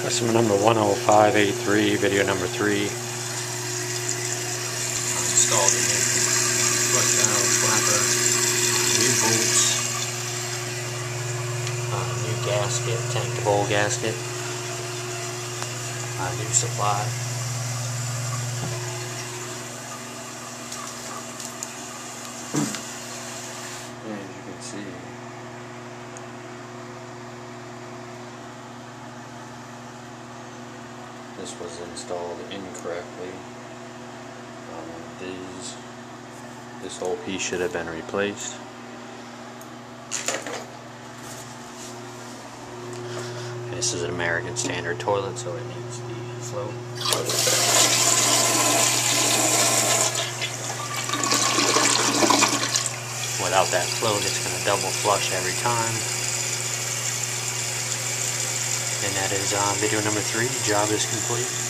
Customer number 10583, video number 3. Installed a new flush valve flapper, new bolts, new gasket, tank to bowl gasket, new supply. As you can see, this was installed incorrectly. This whole piece should have been replaced. And this is an American standard toilet, so it needs the flow. Without that float, it's going to double flush every time. And that is video number 3. Job is complete.